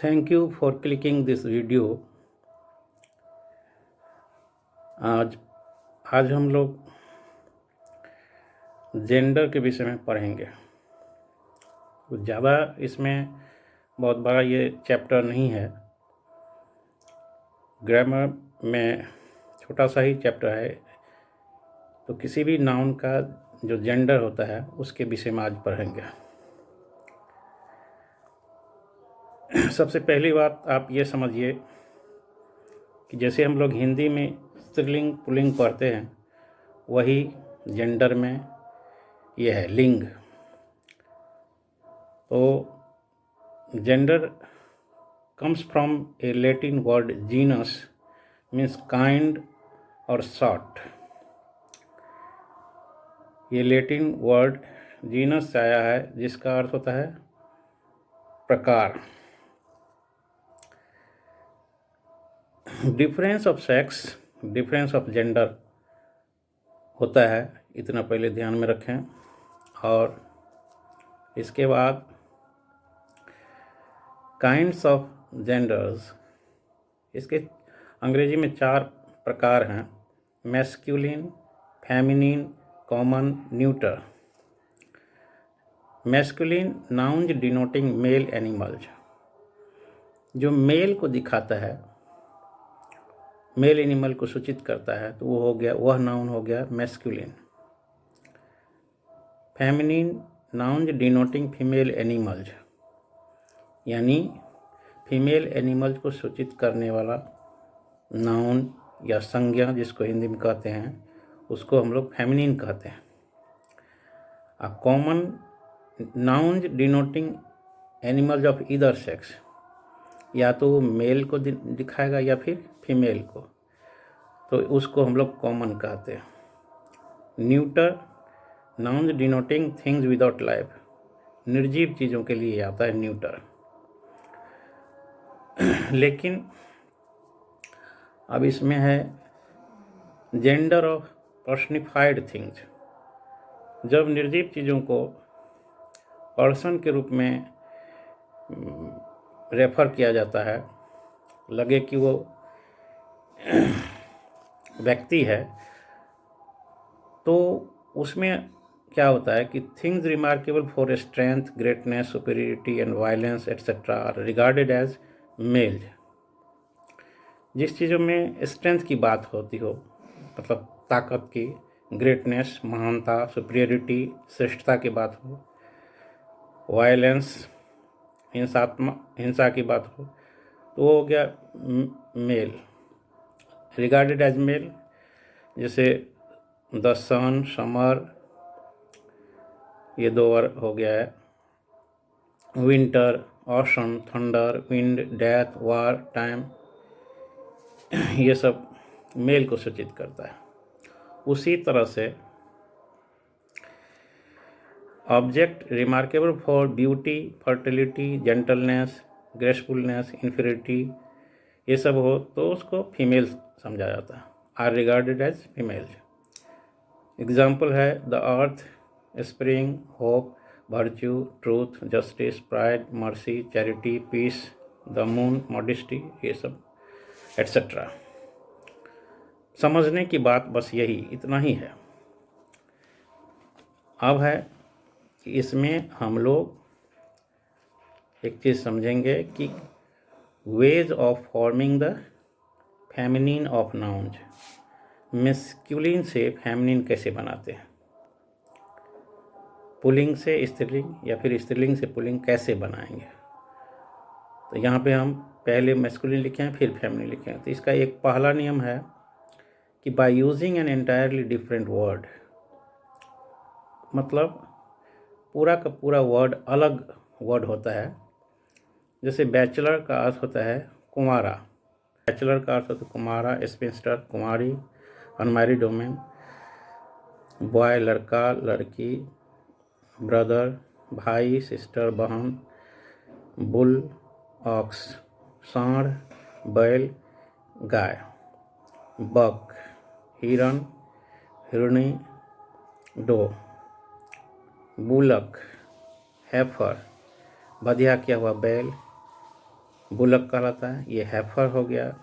Thank you for clicking this video. आज आज हम लोग जेंडर के विषय में पढ़ेंगे। कुछ ज़्यादा इसमें बहुत बड़ा ये चैप्टर नहीं है। ग्रामर में छोटा सा ही चैप्टर है। तो किसी भी नाउन का जो जेंडर होता है उसके विषय में आज पढ़ेंगे। सबसे पहली बात आप ये समझिए कि जैसे हम लोग हिंदी में स्त्रीलिंग पुल्लिंग पढ़ते हैं, वही जेंडर में ये है लिंग। तो gender comes from a Latin word genus, means kind or sort. ये लैटिन वर्ड जीनस से आया है जिसका अर्थ होता है प्रकार। Difference of sex, difference of gender होता है, इतना पहले ध्यान में रखें। और इसके बाद काइंड्स ऑफ जेंडर्स, इसके अंग्रेजी में 4 प्रकार हैं: masculine, feminine, common, neuter. Masculine nouns denoting male animals, जो मेल को दिखाता है, मेल एनिमल को सूचित करता है, तो वो हो गया, वह नाउन हो गया masculine. Feminine nouns denoting female animals, यानी फीमेल एनिमल्स को सूचित करने वाला नाउन या संज्ञा जिसको हिंदी में कहते हैं, उसको हम लोग फेमिनिन कहते हैं। Common nouns denoting animals of either sex, या तो मेल को दिखाएगा या फिर फीमेल को, तो उसको हम लोग कॉमन कहते हैं। Neuter nouns denoting things without life, निर्जीव चीज़ों के लिए आता है न्यूटर। लेकिन अब इसमें है जेंडर ऑफ पर्सनिफाइड थिंग्स। जब निर्जीव चीज़ों को पर्सन के रूप में रेफर किया जाता है, लगे कि वो व्यक्ति है, तो उसमें क्या होता है कि things remarkable for strength, greatness, superiority and violence etcetera are regarded as male. जिस चीज़ों में स्ट्रेंथ की बात होती हो, मतलब ताकत की, ग्रेटनेस महानता, सुपीरियरिटी श्रेष्ठता की बात हो, वायलेंस हिंसा की बात हो, तो वो हो गया मेल, रिगार्डेड एज मेल। जैसे द सन, समर, ये 2 वर्ड हो गया है। Winter, ocean, thunder, wind, death, war, time, ये सब मेल को सूचित करता है। उसी तरह से object remarkable for beauty, fertility, gentleness, gracefulness, inferiority, ये सब हो तो उसको फीमेल समझा जाता है, are regarded as female. Example है the earth, spring, hope, virtue, truth, justice, pride, mercy, charity, peace, the moon, modesty, ये सब एट्सेट्रा। समझने की बात बस यही, इतना ही है। अब है कि इसमें हम लोग एक चीज़ समझेंगे कि ways of forming the feminine of nouns, masculine से फेमिनिन कैसे बनाते हैं, पुल्लिंग से स्त्रीलिंग या फिर स्त्रीलिंग से पुल्लिंग कैसे बनाएंगे। तो यहाँ पे हम पहले मैस्कुलिन लिखे हैं, फिर फेमिनिन लिखे हैं। तो इसका एक पहला नियम है कि by using an entirely different word, मतलब पूरा का पूरा वर्ड अलग वर्ड होता है। जैसे बैचलर का अर्थ होता है कुंवारा, बैचलर का अर्थ होता है कुमारा, स्पिंस्टर कुमारी, अनमैरिड वुमेन, बॉय लड़का लड़की, ब्रदर भाई, सिस्टर बहन, बुल ऑक्स सांड, बैल गाय, बक हिरन हिरनी, डो, बुलक हेफर बधिया किया हुआ बैल, बुलक कहलाता है। ये हैफर हो गया,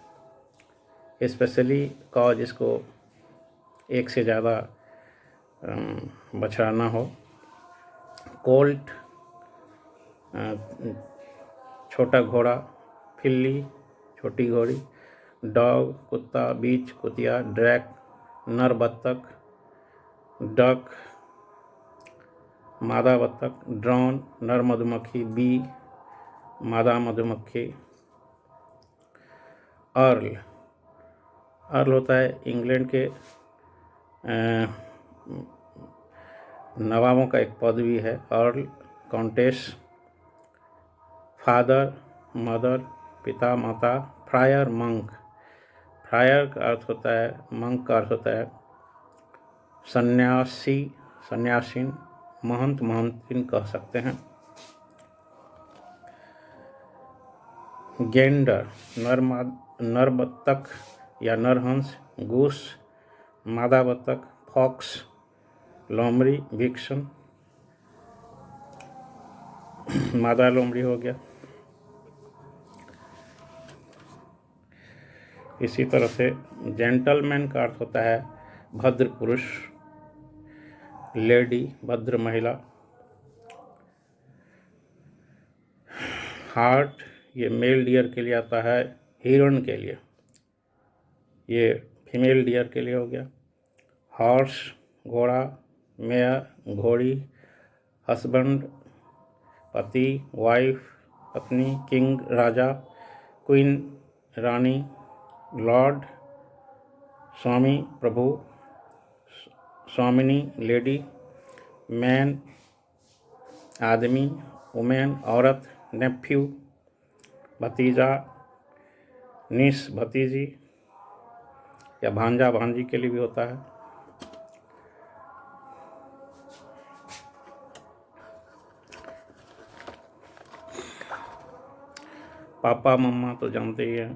स्पेशली कॉज इसको एक से ज़्यादा बछड़ा ना हो। कोल्ट छोटा घोड़ा, फिल्ली छोटी घोड़ी, डॉग कुत्ता, बीच कुतिया, ड्रैक नर बत्तख, डक मादा बत्तख, ड्रोन नर मधुमक्खी, बी मादा मधुमक्खी। अर्ल अर्ल होता है इंग्लैंड के नवाबों का एक पद भी है, अर्ल काउंटेस। फादर मदर पिता माता। फ्रायर मंक, फ्रायर का अर्थ होता है, मंक का अर्थ होता है सन्यासी सन्यासीन, महंत महंतिन कह सकते हैं। गेंडर नर बत्तख या नरहंस, गूस मादा बत्तख, फॉक्स लोमड़ी, विक्सन मादा लोमड़ी हो गया। इसी तरह से जेंटलमैन का अर्थ होता है भद्र पुरुष, लेडी भद्र महिला। हार्ट ये मेल डियर के लिए आता है, हिरण के लिए, ये फीमेल डियर के लिए हो गया। हॉर्स घोड़ा, मेयर घोड़ी, हस्बैंड पति, वाइफ पत्नी, किंग राजा, क्वीन रानी, लॉर्ड स्वामी प्रभु, स्वामिनी लेडी, मैन आदमी, वुमेन औरत, नेफ्यू भतीजा, निस भतीजी या भांजा भांजी के लिए भी होता है। पापा मम्मा तो जानते ही हैं,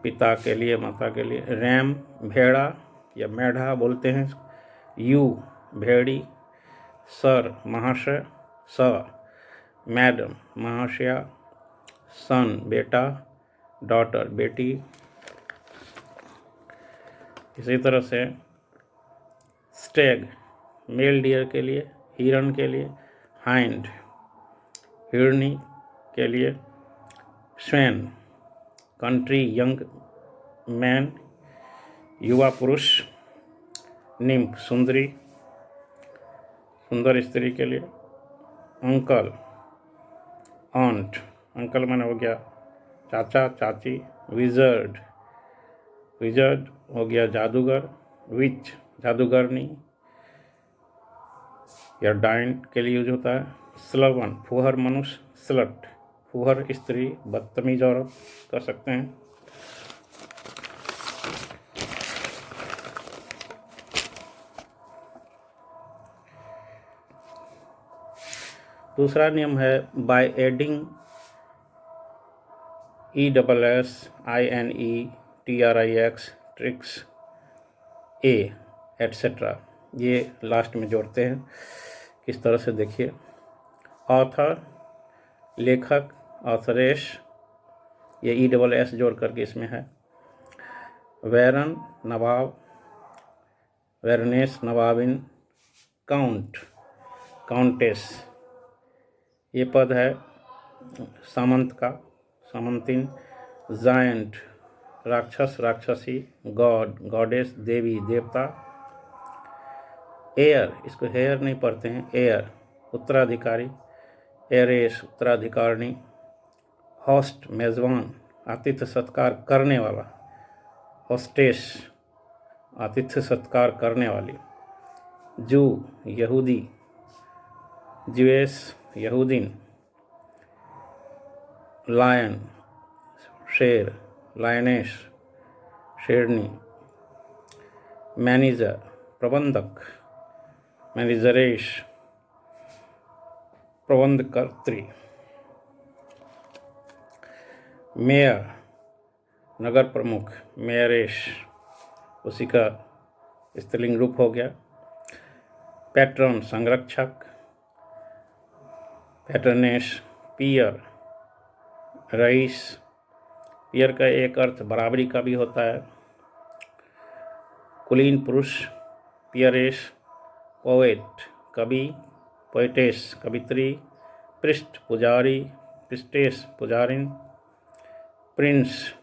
पिता के लिए माता के लिए। रैम भेड़ा या मेढ़ा बोलते हैं। यू भेड़ी, सर महाशय, स मैडम महाशया, सन बेटा, डॉटर बेटी। इसी तरह से स्टेग मेल डियर के लिए, हिरण के लिए। हाइंड हिरनी के लिए। स्वैन कंट्री यंग मैन, युवा पुरुष। निम्फ सुंदरी, सुंदर स्त्री के लिए। अंकल ऑन्ट, अंकल मैंने हो गया चाचा चाची। विजर्ड विजर्ड हो गया जादूगर। विच जादूगरनी या डाइन के लिए यूज होता है। स्लवन फुहर मनुष्य, स्लट फुहर स्त्री, बदतमीज औरत कर सकते हैं। दूसरा नियम है by adding ESSINE tricks A etcetera, ये लास्ट में जोड़ते हैं। किस तरह से देखिए। ऑथर लेखक, ऑथरेश ये ESS जोड़ करके इसमें है। वैरन नवाब, वेरनेस नवाबिन। काउंट काउंटेस ये पद है सामंत का, सामंतिन। जायंट राक्षस राक्षसी। गॉड गॉडेस देवी देवता। एयर इसको हेयर नहीं पढ़ते हैं, एयर उत्तराधिकारी। एरेस उत्तराधिकारिणी। होस्ट मेजबान, आतिथ्य सत्कार करने वाला। होस्टेस आतिथ्य सत्कार करने वाली। जू यहूदी, ज्यूस यहूदीन। लायन शेर, लायनेस शेरनी। मैनेजर प्रबंधक, मैनेजरेश प्रबंधकर्त्री। मेयर नगर प्रमुख, मेयरेश उसी का स्त्रीलिंग रूप हो गया। पैट्रन संरक्षक, पैटर्नेस। पियर रईस। पियर का एक अर्थ बराबरी का भी होता है। कुलीन पुरुष, पियरेश। पोएट कवि, पोएटेस कवित्री। पृष्ठ पुजारी, पृष्टेश पुजारिन। प्रिंस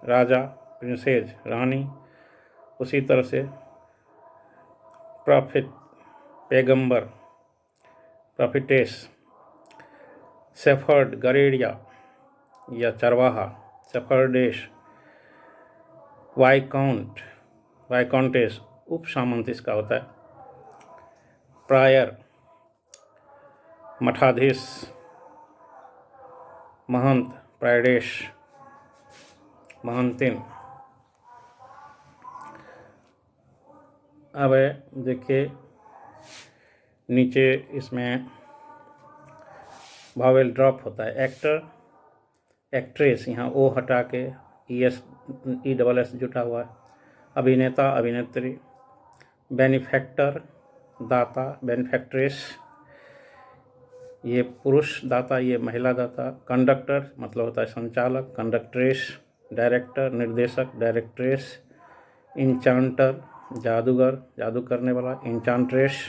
राजा, प्रिंसेज रानी। उसी तरह से प्रॉफिट पैगंबर, प्रॉफिटेस। शेफर्ड गरेड़िया या चरवाहा, शेफर्डेश। वाइकाउंट, वाइकाउंटेस उप सामंत इसका होता है। प्रायर, मठाधीश। महंत, प्रायडेश, महंतिन। अब देखिए नीचे इसमें वावेल ड्रॉप होता है। एक्टर, एक्ट्रेस, यहाँ ओ हटा के ES जुटा हुआ है। अभिनेता, अभिनेत्री। बेनिफैक्टर, दाता, बेनिफैक्ट्रेस, ये पुरुष दाता, ये महिला दाता। कंडक्टर मतलब होता है संचालक, कंडक्ट्रेस। डायरेक्टर, निर्देशक, डायरेक्ट्रेस। इंचांटर, जादूगर, जादू करने वाला, इंचांट्रेस।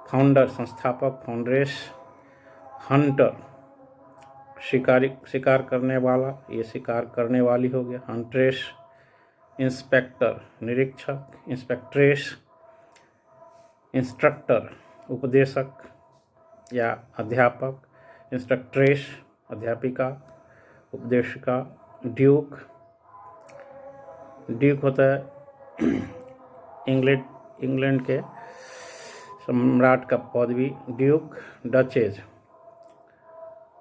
फाउंडर, संस्थापक, फाउंड्रेस। हंटर, शिकारी, शिकार करने वाला, ये शिकार करने वाली हो गया, हंट्रेस। इंस्पेक्टर, निरीक्षक, इंस्पेक्ट्रेस। इंस्ट्रक्टर, उपदेशक या अध्यापक, इंस्ट्रक्ट्रेस, अध्यापिका, उपदेशिका। ड्यूक, ड्यूक होता है इंग्लैंड के सम्राट का पदवी, ड्यूक। डचेज,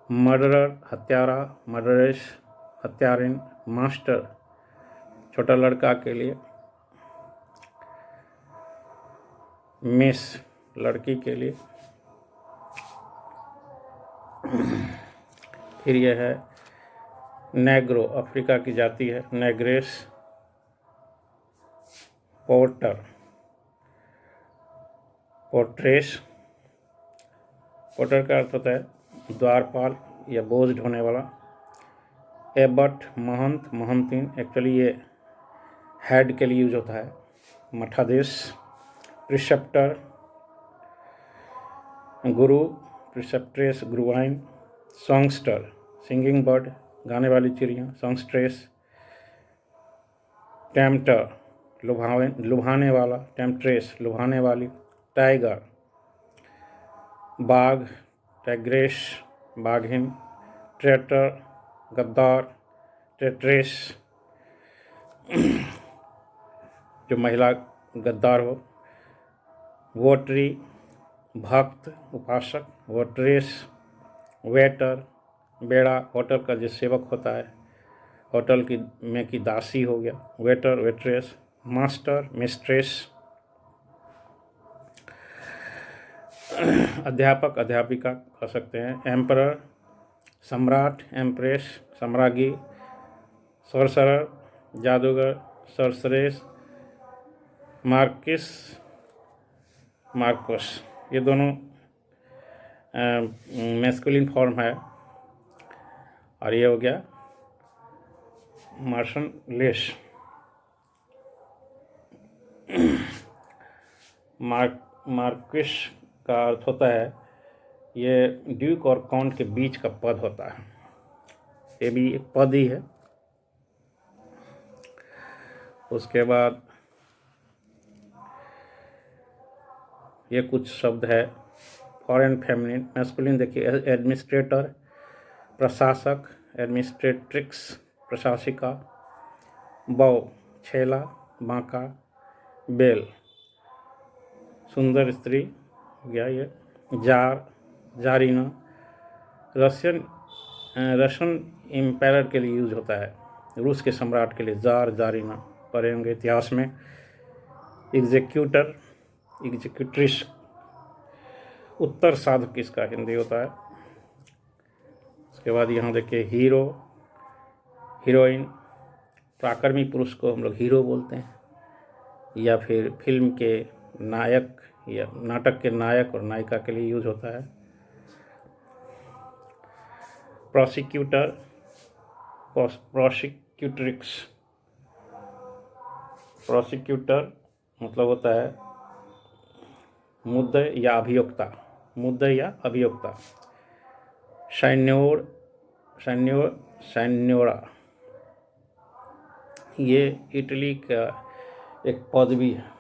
मर्डरर, हत्यारा, मर्डरेस, हत्यारिन। मास्टर, छोटा लड़का के लिए। मिस, लड़की के लिए। फिर यह है नेग्रो, अफ्रीका की जाति है, नेग्रेस। पोर्टर, पोर्ट्रेस। पोर्टर का अर्थ होता है द्वारपाल या बोझ ढोने वाला। एबट, महंत, महंतिन, एक्चुअली ये हेड के लिए यूज होता है। मठाधीश। प्रिसेप्टर, गुरु, प्रिसेप्ट्रेस, गुरुवाइन। सॉन्गस्टर, सिंगिंग बर्ड, गाने वाली चिड़िया, सॉन्गस्ट्रेस। टेम्पटर, लुभाने वाला, टेम्पट्रेस, लुभाने वाली। टाइगर, बाघ, टाइग्रेस, बाघिन। ट्रेटर, गद्दार, ट्रेट्रेस, जो महिला गद्दार हो। वोटरी, भक्त, उपासक, वोट्रेस। वेटर, बेड़ा, होटल का जो सेवक होता है, होटल की दासी हो गया, वेटर, वेट्रेस। Master, mistress. अध्यापक, अध्यापिका कह सकते हैं। एम्परर, सम्राट, एम्प्रेस, सम्राज्ञी। सोर्सरर, जादूगर, सोर्सरेस। मार्किस, मार्कोस, ये दोनों मैस्कुलिन फॉर्म है। और ये हो गया मार्शनलेस। मार्किस का अर्थ होता है ये ड्यूक और काउंट के बीच का पद होता है। ये भी एक पद ही है। उसके बाद ये कुछ शब्द है फॉरेन फेमिनिन। मैस्कुलिन देखिए एडमिनिस्ट्रेटर, प्रशासक, एडमिनिस्ट्रेट्रिक्स, प्रशासिका। बौ, छेला, बांका। बेल, सुंदर स्त्री हो गया ये। जार, जारीना, रशियन एम्पायर के लिए यूज होता है, रूस के सम्राट के लिए जार, जारीना पढ़े होंगे इतिहास में। एग्जीक्यूटर, एग्जीक्यूट्रिस, उत्तर साधक इसका हिंदी होता है। उसके बाद यहाँ देखिए हीरो, हीरोइन। पराक्रमी पुरुष को हम लोग हीरो बोलते हैं, या फिर फिल्म के नायक या नाटक के नायक और नायिका के लिए यूज होता है। प्रोसिक्यूटर, प्रोसिक्यूट्रिक्स। प्रोसिक्यूटर मतलब होता है मुद्दई या अभियोक्ता, मुद्दई या अभियोक्ता। सैन्योरा ये इटली का एक पदवी है।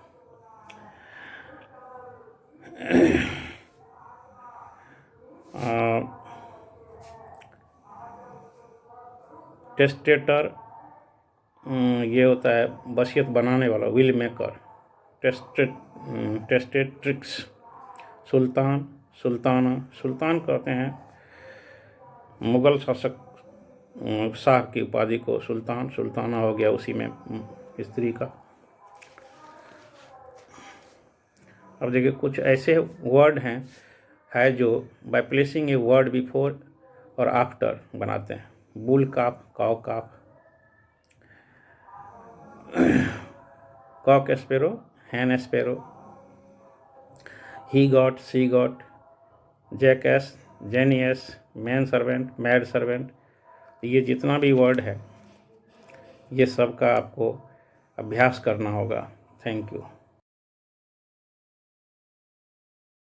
टेस्टेटर ये होता है वसीयत बनाने वाला, विल मेकर। टेस्टेट्रिक्स सुल्तान, सुल्ताना। सुल्तान कहते हैं मुगल शासक शाह की उपाधि को सुल्तान, सुल्ताना हो गया उसी में स्त्री का। अब देखिए कुछ ऐसे वर्ड है जो by placing a word before और आफ्टर बनाते हैं। Bull calf, cow calf. Cock sparrow, hen sparrow. He goat, she goat. Jackass, genius. Man servant, maid servant. ये जितना भी वर्ड है ये सब का आपको अभ्यास करना होगा। Thank you.